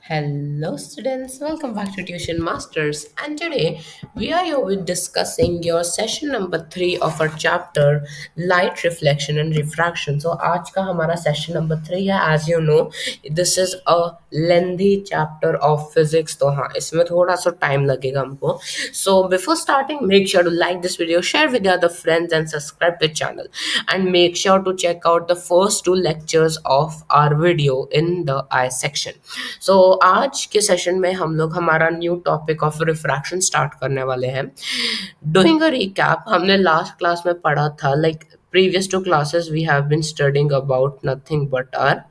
Hello, students. Welcome back to Tuition Masters. And today we are here with discussing your session number 3 of our chapter Light Reflection and Refraction. So, आज का हमारा session number 3 है. As you know, this is a lengthy chapter of physics. तो हाँ, इसमें थोड़ा सा time लगेगा हमको. So, before starting, make sure to like this video, share with your other friends, and subscribe to the channel. And make sure to check out the first two lectures of our video in the I section. So आज के session में हम लोग हमारा new topic of refraction start करने वाले हैं. Doing a recap, हमने लास्ट क्लास में पढ़ा था like previous two classes we have been studying about nothing but our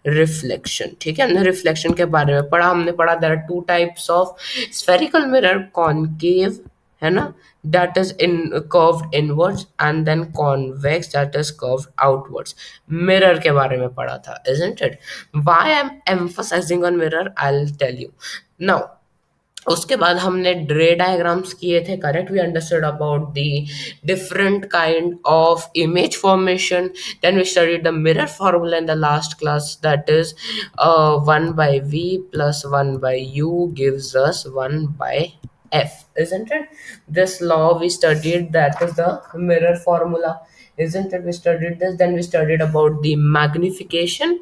reflection. ठीक है, हमने रिफ्लेक्शन के बारे में पढ़ा. हमने पढ़ा there are two types of spherical mirror, concave है ना, that is in curved inwards, and then convex, that is curved outwards. Mirror के बारे में पढ़ा था, isn't it? Why I'm emphasizing on mirror, I'll tell you now. उसके बाद हमने रे डायग्राम्स किए थे. Correct, we understood about the different kind of image formation. Then we studied the mirror formula in the last class, that is 1/v plus 1/u gives us 1/f, isn't it? This law we studied, that is the mirror formula, isn't it? We studied this. Then we studied about the magnification,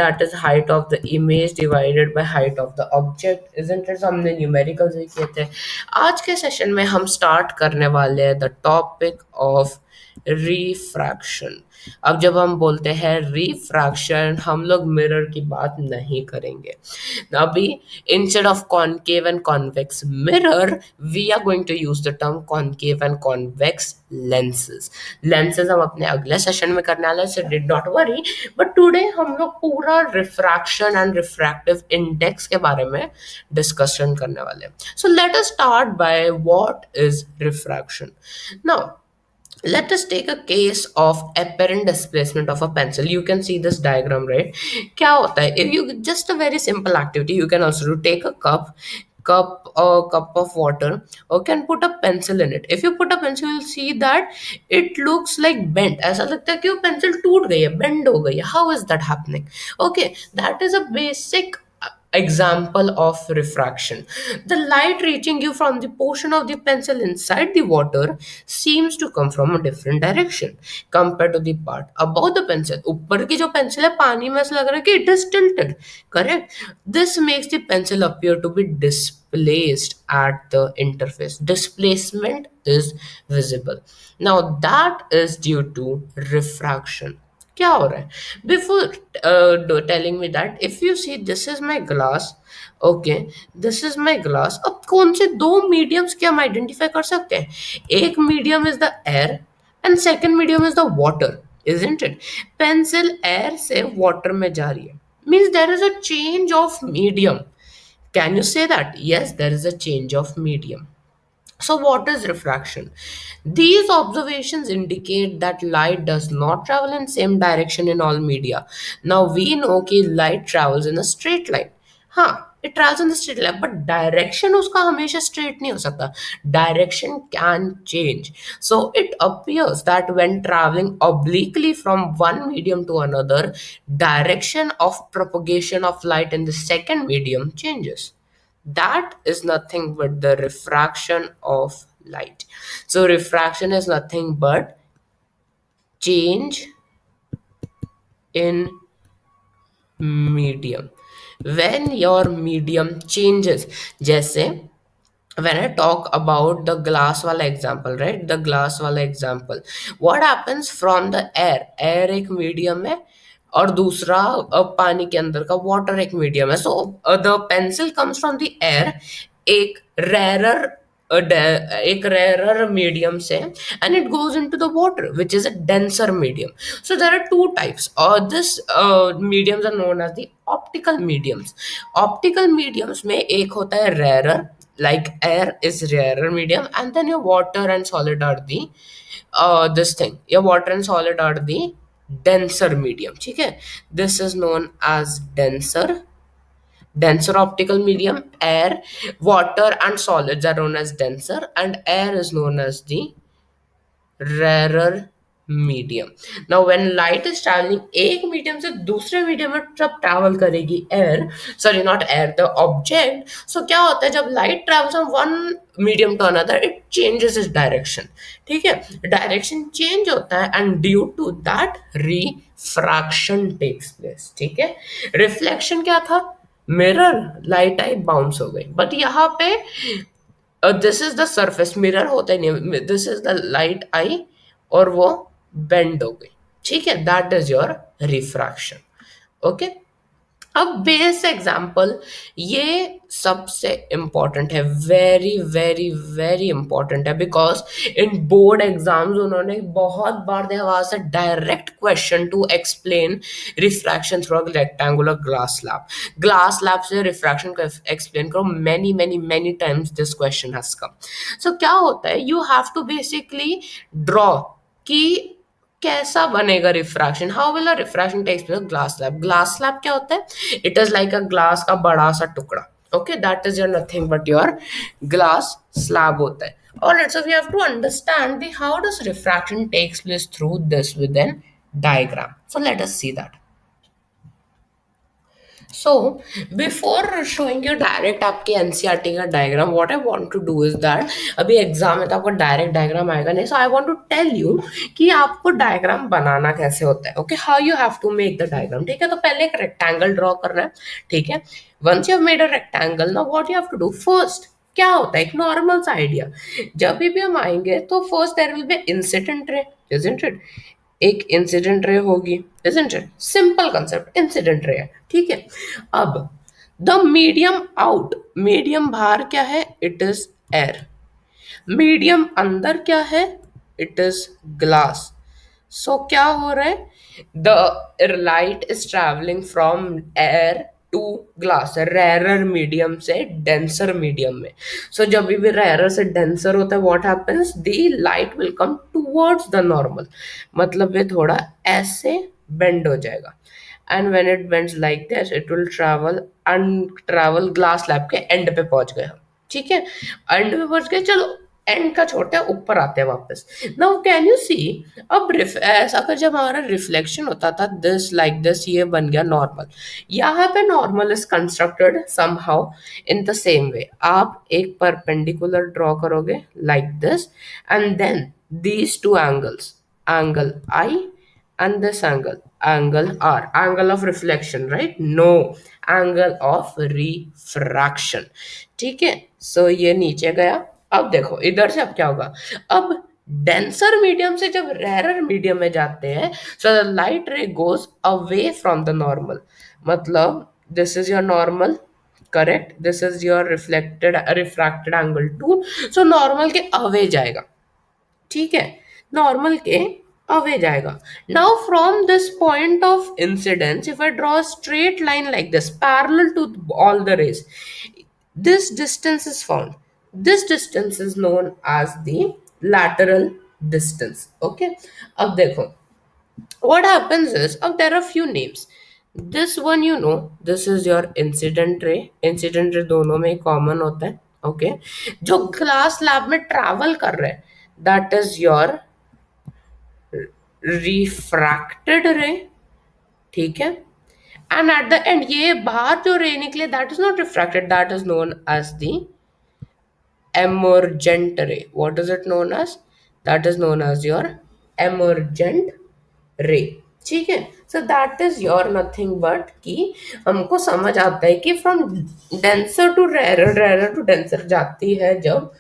that is height of the image divided by height of the object, isn't it? So हमने numericals भी किए थे. आज के session में हम start करने वाले हैं द टॉपिक ऑफ रिफ्रैक्शन. अब जब हम बोलते हैं रिफ्रैक्शन, हम लोग मिरर की बात नहीं करेंगे अभी. Instead of concave and convex mirror, we are going to use the term concave and convex lenses. Lenses हम अपने अगले सेशन में करने वाले हैं, so did not worry. But today हम लोग पूरा रिफ्रैक्शन एंड रिफ्रैक्टिव इंडेक्स के बारे में डिस्कशन करने वाले हैं. So let us start by what is refraction. Now let us take a case of apparent displacement of a pencil. You can see this diagram, right? क्या होता है, if you just a very simple activity, you can also do take a cup of water, okay, and put a pencil in it. If you put a pencil, you'll see that it looks like bent. ऐसा लगता है कि वो pencil टूट गई है, bend हो गई है. How is that happening? Okay, that is a basic example of refraction. The light reaching you from the portion of the pencil inside the water seems to come from a different direction compared to the part above the pencil. ऊपर की जो pencil है पानी में ऐसा लग रहा है कि it is tilted. Correct. This makes the pencil appear to be displaced at the interface. Displacement is visible. Now that is due to refraction. क्या हो रहा है? Before telling me that, if you see this is my glass, okay, this is my glass. अब कौन से दो mediums के हम आइडेंटिफाई कर सकते हैं? एक medium is the air and second medium is the water, isn't it? Pencil air से वाटर में जा रही है, means there is a change of medium. Can you say that? Yes, there is a change of medium. So, what is refraction? These observations indicate that light does not travel in same direction in all media. Now we know कि light travels in a straight line. हाँ, it travels in the straight line, but direction उसका हमेशा straight नहीं हो सकता. Direction can change. So it appears that when traveling obliquely from one medium to another, direction of propagation of light in the second medium changes. That is nothing but the refraction of light. So refraction is nothing but change in medium. When your medium changes, जैसे when I talk about the glass वाला example, right? The glass वाला example. What happens from the air? Air एक medium है और दूसरा पानी के अंदर का water एक medium है. So the pencil comes from the air, एक rarer एक rarer medium से, and it goes into the water, which is a denser medium. So there are two types. This mediums are known as the optical mediums. Optical mediums में एक होता है rarer, like air is rarer medium, and then your water and solid are the this thing. Your water and solid are the denser medium. ठीक है? This is known as denser optical medium. Air, water and solids are known as denser, and air is known as the rarer medium. Now when light is travelling, एक medium से दूसरे medium में जब travel करेगी air, sorry not air, the object, so क्या होता है जब light travels from one medium to another, it changes its direction. ठीक है, डायरेक्शन चेंज होता है and due to that refraction takes place. ठीक है, रिफ्लेक्शन क्या था, मिरर लाइट आई बाउंस हो गई, बट यहाँ पे this is the surface, mirror होता ही नहीं, दिस इज द लाइट आई और वो बेंड हो गई। ठीक है, that is your refraction. Okay, अब बेस एग्जांपल, ये सबसे इंपॉर्टेंट है, वेरी वेरी वेरी इंपॉर्टेंट है, बिकॉज इन बोर्ड एग्जाम्स उन्होंने बहुत बार they asked a direct question to explain refraction through a rectangular glass slab. Glass slab से refraction को एक्सप्लेन करो, many many many times this question has come. So क्या होता है, you have to basically draw कि कैसा बनेगा refraction, how will a refraction takes place glass slab. Glass slab क्या होता है, it is like a glass का बड़ा सा टुकड़ा। Okay, that is your nothing but your glass slab होता है। Alright, so we have to understand the how does refraction takes place through this with an diagram. So let us see that. So before showing you direct आपके NCERT का diagram, what I want to do is that, अभी exam में तो आपको direct diagram आएगा नहीं, so I want to tell you कि आपको डायग्राम बनाना कैसे होता है। Okay, how you have to make the diagram. ठीक है, तो पहले एक रेक्टेंगल ड्रॉ करना है। ठीक है, once you have made a rectangle, now what you have to do first, क्या होता है एक नॉर्मल सा आइडिया, जब भी हम आएंगे तो first there will be incident ray, isn't it, एक इंसिडेंट रे होगी, isn't it? Simple concept, incident ray है। ठीक है, अब द मीडियम आउट, मीडियम बाहर क्या है, इट इज एयर, मीडियम अंदर क्या है, इट इज ग्लास। सो क्या हो रहा है, the light is travelling from air to glass, rarer medium से डेंसर मीडियम में। सो जब भी रेरर से डेंसर होता है, what happens, the light will come towards the normal, मतलब ये थोड़ा ऐसे बेंड हो जाएगा, and when it bends like this, it will travel travel glass slab के एंड पे पहुंच गए हम। ठीक है, एंड पे पहुंच गए, चलो एंड का छोड़ते हैं, ऊपर आते हैं वापस। नाउ कैन यू सी, अब ऐसा कर जब हमारा रिफ्लेक्शन होता था दिस लाइक दिस, ये बन गया नॉर्मल। यहाँ पे normal is constructed somehow in the same way, आप एक परपेंडिकुलर ड्रॉ करोगे like this, and then these two angles, angle I and this angle r, angle of reflection, right? No, angle of refraction। ठीक है, सो ये नीचे गया। अब देखो इधर से अब क्या होगा, अब डेंसर मीडियम से जब रेरर मीडियम में जाते हैं, so the light ray goes away from the normal, मतलब this is your normal, correct, this is your reflected refracted angle too, so normal के अवे जाएगा। ठीक है, नॉर्मल के अवे जाएगा। Now from this point of incidence, if I draw straight line like this parallel to all the rays, this distance is found, this distance is known as the lateral distance। okay, अब देखो what happens is, अब there are few names, this one you know, this is your incident ray, incident ray दोनों में common होता है। Okay, जो glass lab में travel कर रहे हैं, दैट इज योर रिफ्रैक्टेड रे। ठीक है, एंड एट द एंड ये बाहर जो रे निकले, that is not refracted, that is known as the emergent ray। what is it known as, that is known as your emergent ray। ठीक है, so that is your nothing but कि हमको समझ आता है कि from denser to rarer, rarer to denser जाती है जब,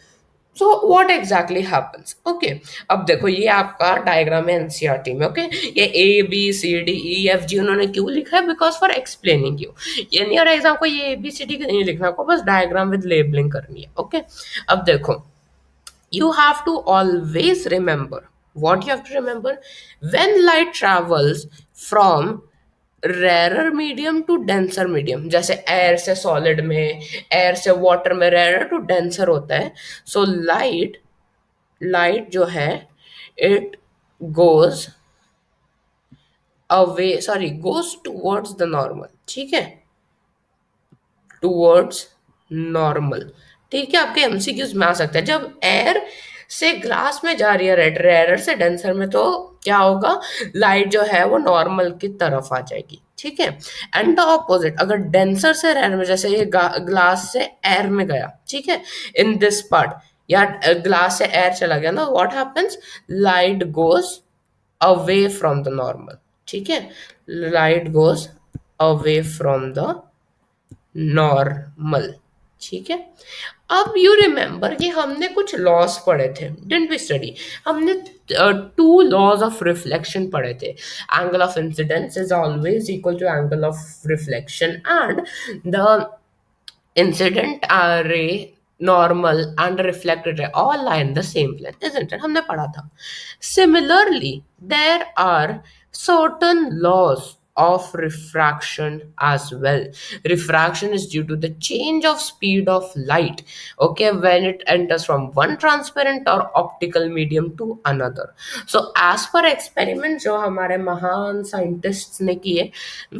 so what exactly happens. Okay, अब देखो ये आपका डायग्राम है एनसीईआरटी में। ओके, ये A B C D E F G उन्होंने क्यों लिखा है, बिकॉज फॉर एक्सप्लेनिंग यू, ये नहीं और एग्जाम को ये ए बी सी डी नहीं लिखना, आपको बस डायग्राम विद लेबलिंग करनी है। ओके, अब देखो you have to always remember, what you have to remember, when light travels from rarer medium to denser medium, जैसे एयर से सॉलिड में, एयर से वाटर में, rarer टू denser होता है, सो लाइट, लाइट जो है it goes away, sorry goes towards the normal. ठीक है, टूवर्ड्स नॉर्मल। ठीक है, आपके एमसीक्यूज में आ सकता है, जब एयर से ग्लास में जा रही है रेड, रेयर से डेंसर में, तो क्या होगा, लाइट जो है वो नॉर्मल की तरफ आ जाएगी, ठीक है। एंड द ऑपोजिट, अगर डेंसर से रेयर में, जैसे ये ग्लास से एयर में गया, ठीक है, इन दिस पार्ट, या ग्लास से एयर चला गया ना, what happens, light goes away from the normal, ठीक है, light goes away from the normal, ठीक है। अब यू रिमेंबर कि हमने कुछ लॉस पढ़े थे, डिडंट वी स्टडी, हमने टू लॉज ऑफ रिफ्लेक्शन पढ़े थे, angle of incidence is always equal to angle of reflection, and the incident ray, normal and reflected ray all lie in the same plane, isn't it? हमने पढ़ा था. Similarly, there are certain laws of refraction as well. Refraction is due to the change of speed of light, okay, when it enters from one transparent or optical medium to another. So as per experiments जो हमारे महान scientists ने किए,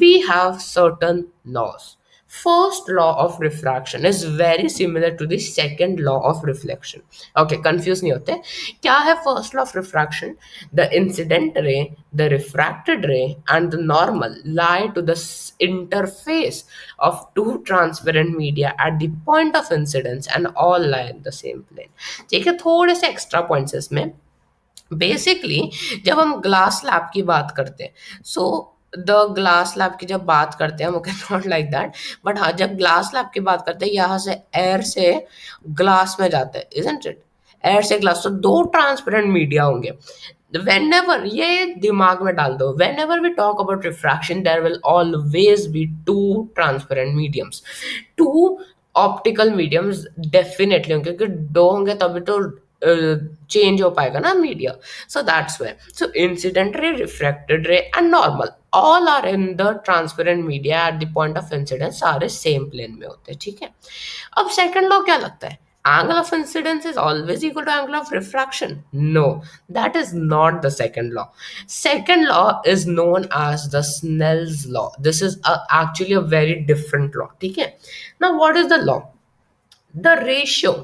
we have certain laws. First law of refraction is very similar to the second law of reflection. Okay, confuse नहीं होते. क्या है first law of refraction? The incident ray, the refracted ray, and the normal lie to the interface of two transparent media at the point of incidence and all lie in the same plane. ठीक है, थोड़े से extra points है इसमें. Basically जब हम glass lab की बात करते हैं, सो द ग्लास लैब की जब बात करते हैं, okay, not like that, but हाँ, जब ग्लास लैब की बात करते हैं, यहाँ से एयर से ग्लास में जाते हैं, इजंट इट, एयर से ग्लास, तो दो ट्रांसपेरेंट मीडिया होंगे. Whenever, ये दिमाग में डाल दो, whenever we talk about refraction, there will always be two transparent mediums, two optical mediums definitely होंगे, क्योंकि दो होंगे तभी तो चेंज हो पाएगा ना media. So that's why, so incident ray, refracted ray and normal all are in the transparent media at the point of incidence, सारे सेम प्लेन में होते हैं, ठीक है. अब सेकंड लॉ क्या लगता है, angle of incidence is always equal to angle of refraction? No, that is not the second law. Second law is known as the Snell's law. This is actually a very different law, okay. Now what is the law? The ratio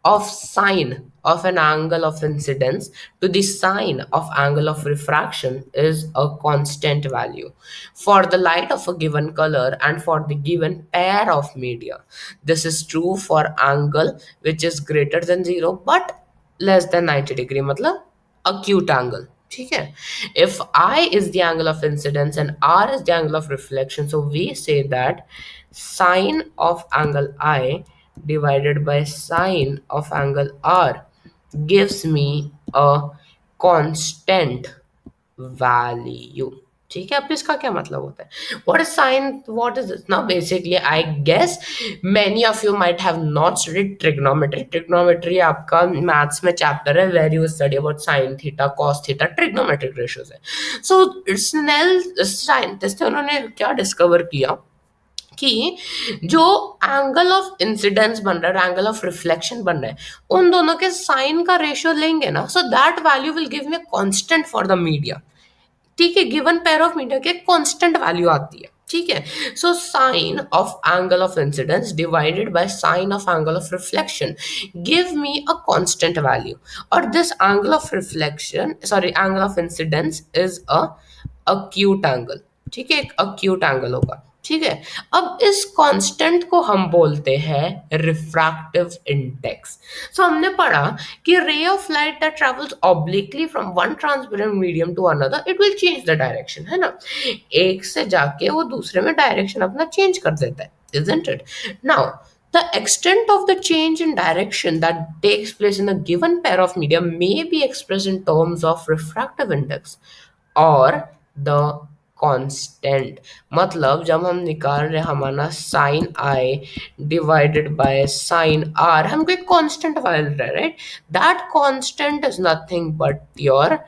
of sine of an angle of incidence to the sine of angle of refraction is a constant value for the light of a given color and for the given pair of media. This is true for angle which is greater than 0 but less than 90 degree, मतलब acute angle, ठीक है. If I is the angle of incidence and R is the angle of reflection, so we say that sine of angle I divided by sine of angle R gives me a constant value. ठीक है, अब इसका क्या मतलब होता है, what is sine, what is this? Now basically I guess many of you might have not studied trigonometry आपका maths में चैप्टर है where you study about sin theta, cos theta, trigonometric ratios है. So Snell साइंटिस्ट थे, उन्होंने क्या discover किया कि जो एंगल ऑफ इंसिडेंस बन रहा है, एंगल ऑफ रिफ्लेक्शन बन रहा है, उन दोनों के साइन का रेशियो लेंगे ना, so that value will give me constant for the media, ठीक है. गिवन पेयर ऑफ मीडिया के कांस्टेंट वैल्यू आती है, ठीक है. So sine of angle of incidence divided by sine of angle of reflection give me a constant value, और this angle of reflection, sorry, angle of incidence is a acute angle, ठीक है, एक acute angle होगा, ठीक है. अब इस constant को हम बोलते हैं रिफ्रैक्टिव इंडेक्स. सो हमने पढ़ा कि ray of light that travels obliquely from one transparent medium to another, it will change the direction, है ना, एक से जाके वो दूसरे में डायरेक्शन अपना चेंज कर देता है, isn't it? Now the extent of the change in direction that takes place in a given pair of media may be expressed in terms of refractive index और द कांस्टेंट. मतलब जब हम निकाल रहे हमारा sine I divided by sine R, हमको एक constant मिल रहा है, right. That constant is nothing but your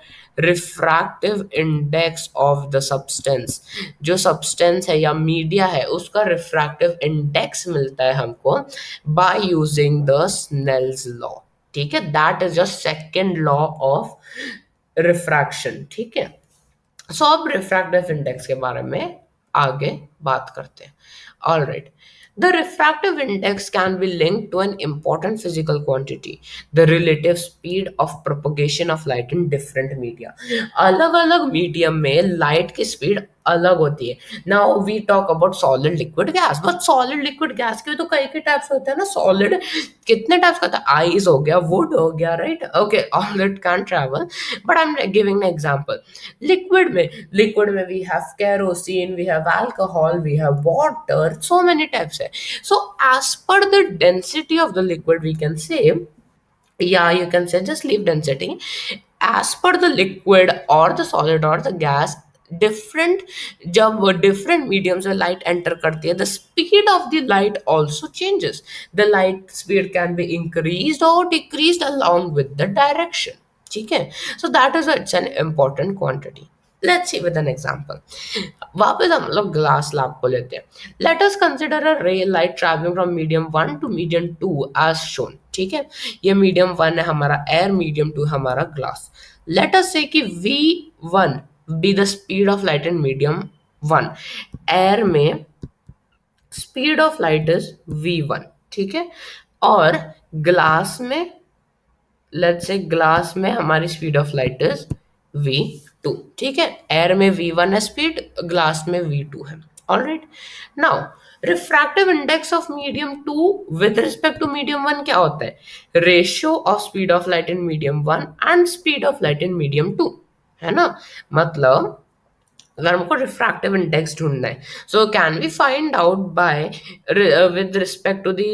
refractive index of the substance. जो सब्सटेंस है या मीडिया है उसका रिफ्रैक्टिव इंडेक्स मिलता है हमको by using the Snell's law, ठीक है. That is the second law of refraction, ठीक है. सो अब रिफ्रैक्टिव इंडेक्स के बारे में आगे बात करते हैं। All right, the refractive index can be linked to an important physical quantity, the relative speed of propagation of light in different media। अलग अलग मीडियम में लाइट की स्पीड अलग होती है। Now we talk about solid liquid gas, but solid liquid gas के तो कई कई टाइप्स होते हैं ना। सॉलिड कितने टाइप्स का था, आइस हो गया, वुड हो गया, right, okay, all it can travel, but I am giving an example. Liquid में we have kerosene, we have alcohol, we have water, so many types है। So as per the density of the liquid, we can say, yeah, you can say just leave density. As per the liquid or the solid or the gas, different, जब different mediums में light enter करती है, the speed of the light also changes। The light speed can be increased or decreased along with the direction। ठीक है, so that is it's an important quantity। Let's see with an example। वापस हम लोग glass lab को लेते हैं। Let us consider a ray light travelling from medium 1 to medium 2 as shown. ठीक है, ये मीडियम 1 है हमारा एयर, मीडियम 2 हमारा ग्लास। लेट अस से कि V1 be the speed of light in medium 1। Air में speed of light is V1, ठीक है, और ग्लास में, लेट्स से ग्लास में हमारी speed of light is V2। ठीक है, एयर में V1 है स्पीड, ग्लास में V2 है। Alright, now refractive index of medium 2 with respect to medium 1 क्या होता है? Ratio of speed of light in medium 1 and speed of light in medium 2, है ना। मतलब अगर हमको रिफ्रैक्टिव इंडेक्स ढूंढना है, so can we find out by with respect to the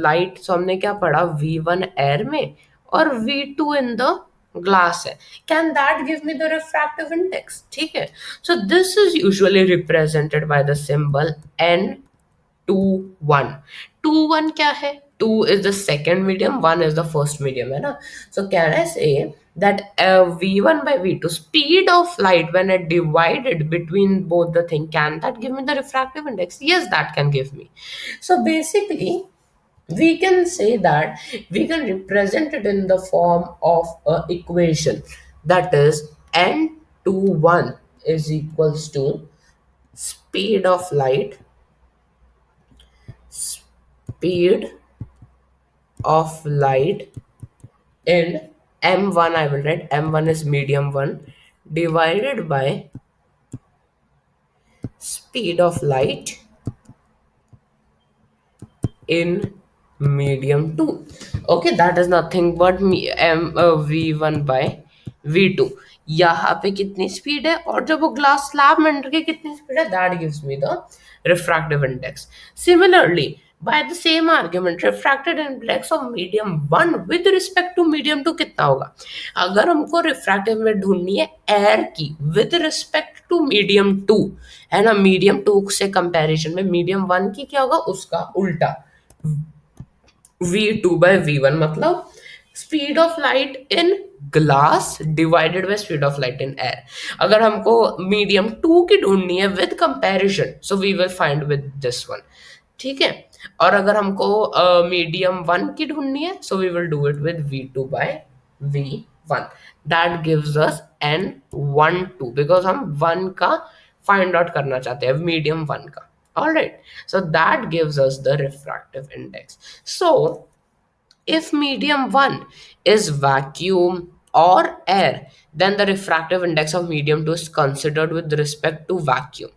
light. So हमने क्या पढ़ा, V1 एयर में और V2 इन द ग्लास है। Can that give me the refractive index? ठीक है, so this is usually represented by the symbol N21। 21 क्या है? 2 is the second medium, 1 is the first medium, है ना। So can I say that V1 by V2 speed of light when I divided between both the thing, can that give me the refractive index? Yes, that can give me. So basically we can say that we can represent it in the form of a equation, that is N21 is equals to speed of light, speed of light in M1, I will write M1 is medium 1 divided by speed of light in medium 2। Okay, that is nothing but V1 by V2। यहाँ पे कितनी speed है और जब वो glass slab में enter की कितनी स्पीड है, that gives me the refractive index. Similarly by the same argument, refracted index of medium 1 with respect to medium 2 कितना होगा? अगर हमको रिफ्रैक्टिव में ढूंढनी है एयर की with respect to medium 2, है ना, मीडियम 2 से कंपैरिजन में मीडियम 1 की क्या होगा, उसका उल्टा V2 by V1, मतलब speed of light in glass divided by speed of light in air. अगर हमको मीडियम 2 की ढूंढनी है with comparison, so we will find with this one. ठीक है, और अगर हमको मीडियम 1 की ढूंढनी है, so we will do it with V2 by V1। That gives us N12 because हम 1 का फाइंड आउट करना चाहते हैं, मीडियम 1 का। All right, so that gives us the refractive index। So if medium 1 is vacuum or air, then the refractive index of medium 2 is considered with respect to vacuum।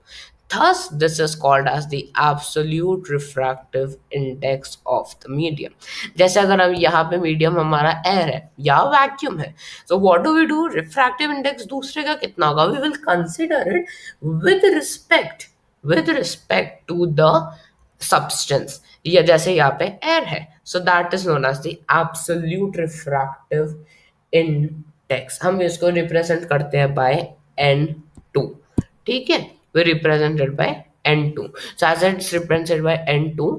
Thus, this is called as the absolute refractive index of the medium। जैसे अगर हम यहाँ पे medium हमारा air है या vacuum है, so what do we do? Refractive index दूसरे का कितना होगा? We will consider it with respect to the substance। या जैसे यहाँ पे एयर है, so that is known as the absolute refractive index। हम इसको रिप्रेजेंट करते हैं by N2। ठीक है, we represented by N2। so as it's represented by N2,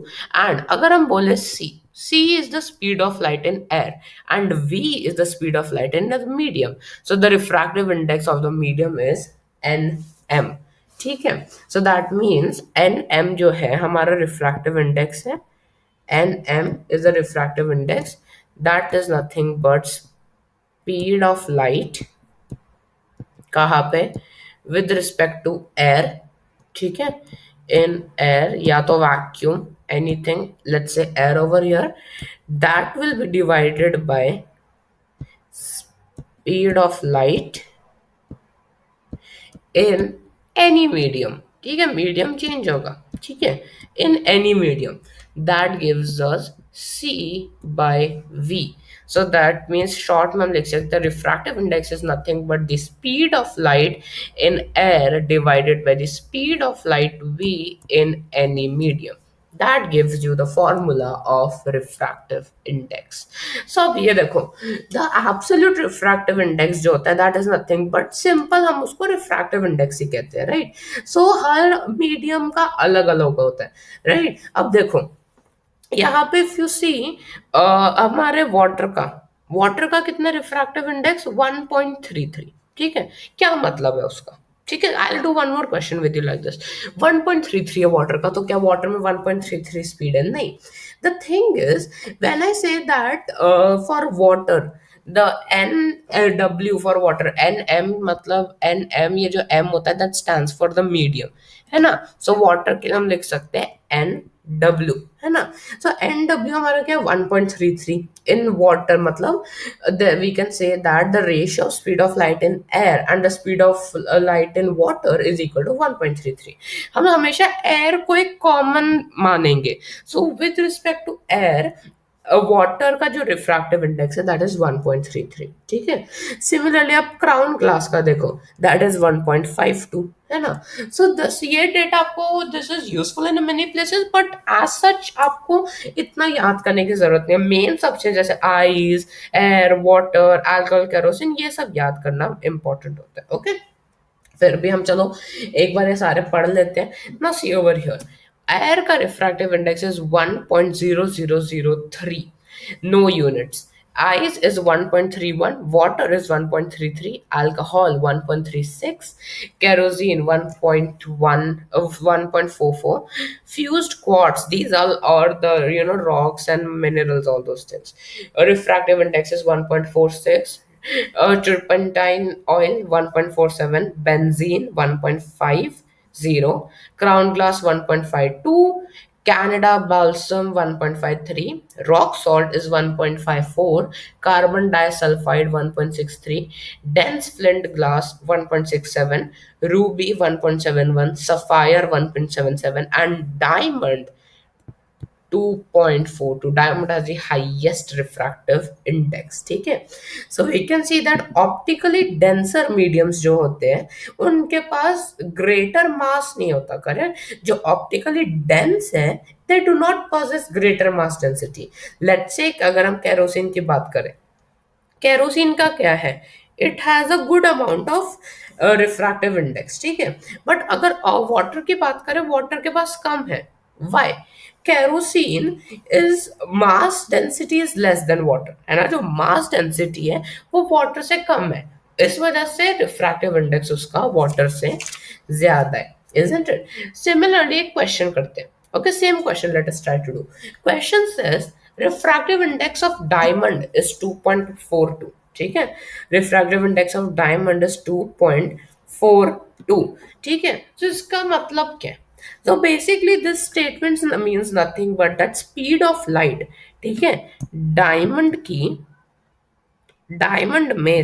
and अगर हम बोले C is the speed of light in air and V is the speed of light in the medium, so the refractive index of the medium is Nm। ठीक है, so that means Nm जो है हमारा refractive index है। Nm is the refractive index, that is nothing but speed of light कहाँ पे, with respect to air। ठीक है, इन एयर या तो vacuum, anything, let's say air over here, that will be divided by speed of light in any medium. ठीक है, medium change होगा, ठीक है, in any medium, that gives us c by v. So that means short में हम लिख सकते हैं refractive index is nothing but the speed of light in in any बाय द स्पीड ऑफ लाइट वी इन एनी मीडियम, that gives you the formula of refractive index. So अब ये देखो, the absolute refractive index जो होता है that is nothing but simple, हम उसको refractive index ही कहते हैं, right? So हर medium का अलग अलग होता है, right? अब देखो यहाँ पे इफ यू सी हमारे वाटर का कितना रिफ्रैक्टिव इंडेक्स 1.33, ठीक है, क्या मतलब है उसका, ठीक है, I will do one more question with you like this. 1.33 है वाटर का, तो क्या वाटर में 1.33 स्पीड है? नहीं। The thing is when I say that for water the n डब्ल्यू फॉर वाटर, एन एम मतलब एन एम, ये जो एम होता है that stands for the medium, है ना। सो वाटर के लिए हम लिख सकते हैं एन डब्ल्यू, है ना। सो एन डब्ल्यू हमारा क्या, 1.33 इन वाटर, मतलब we can say that the ratio of speed of light in air and the speed of light in water is equal to 1.33। हम हमेशा एयर को एक कॉमन मानेंगे, so with respect to air water का जो refractive index है that is 1.33, ठीक है। सिमिलरली आप क्राउन ग्लास का देखो, दैट इज 1.52, है ना। सो दिस ये डेटा आपको, this is useful in many places but as such आपको इतना याद करने की जरूरत नहीं है। मेन सबसे जैसे eyes, air, water, alcohol, kerosene, ये सब याद करना इंपॉर्टेंट होता है, ओके। फिर भी हम चलो एक बार ये सारे पढ़ लेते हैं ना। सी ओवर हियर, एयर का refractive index is 1.0003, no units. Ice is 1.31, water is 1.33, alcohol 1.36, kerosene 1.1 of 1.44, fused quartz, these all are the rocks and minerals, all those things. A refractive index is 1.46, turpentine oil 1.47, benzene 1.50, crown glass 1.52, Canada balsam 1.53, rock salt is 1.54, carbon disulfide 1.63, dense flint glass 1.67, ruby 1.71, sapphire 1.77, and diamond 2.42. Diamond has the highest refractive index, ठीक है। So we can see that optically denser mediums जो होते हैं उनके पास greater mass नहीं होता, correct. जो optically dense है they do not possess greater mass density. Let's say अगर हम केरोसिन की बात करें, केरोसिन का क्या है, it has a good amount of refractive index, ठीक है। बट अगर वाटर की बात करें, वाटर के पास कम है, why, kerosene is mass density is less than water, है ना। जो मास डेंसिटी है वो वाटर से कम है, इस वजह से रिफ्रैक्टिव इंडेक्स उसका वाटर से ज्यादा है, isn't it? Similarly एक क्वेश्चन करते हैं, okay, same question, let us try to do. Question says refractive index of diamond is 2.42, ठीक है। refractive index of diamond is 2.42, ठीक है। तो इसका मतलब क्या है? So basically this statement means nothing but that speed of light, ठीक है, डायमंड की डायमंड में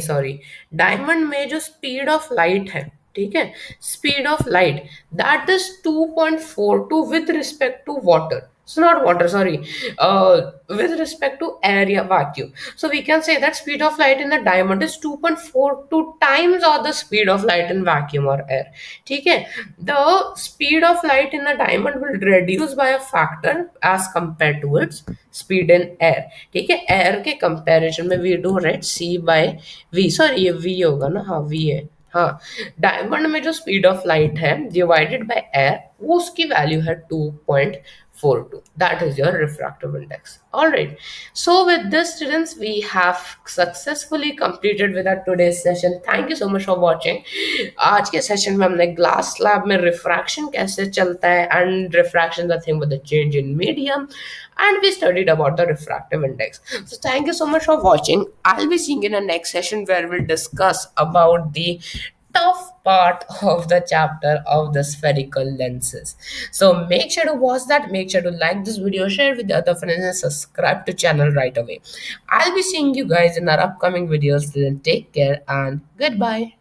जो स्पीड ऑफ लाइट है, ठीक है, speed of light that is 2.42 with respect to water, so not water, sorry, with respect to air या vacuum. So we can say that speed of light in the diamond is 2.42 times or the speed of light in vacuum or air, ठीक है। the speed of light in the diamond will reduce by a factor as compared to its speed in air, ठीक है। Air के comparison में we do write c by v, sorry ये v होगा ना, हाँ वी है, हाँ। डायमंड में जो स्पीड ऑफ लाइट है डिवाइडेड बाय एयर, वो उसकी वैल्यू है 2.42, that is your refractive index. All right, so with this students we have successfully completed with our today's session. Thank you so much for watching. आज के session में हमने glass slab में refraction कैसे चलता है and refraction the thing with the change in medium, and we studied about the refractive index. So thank you so much for watching. I'll be seeing in the next session where we'll discuss about the tough part of the chapter of the spherical lenses. So make sure to watch that, make sure to like this video, share with the other friends, and subscribe to channel right away. I'll be seeing you guys in our upcoming videos. Till then, take care and goodbye.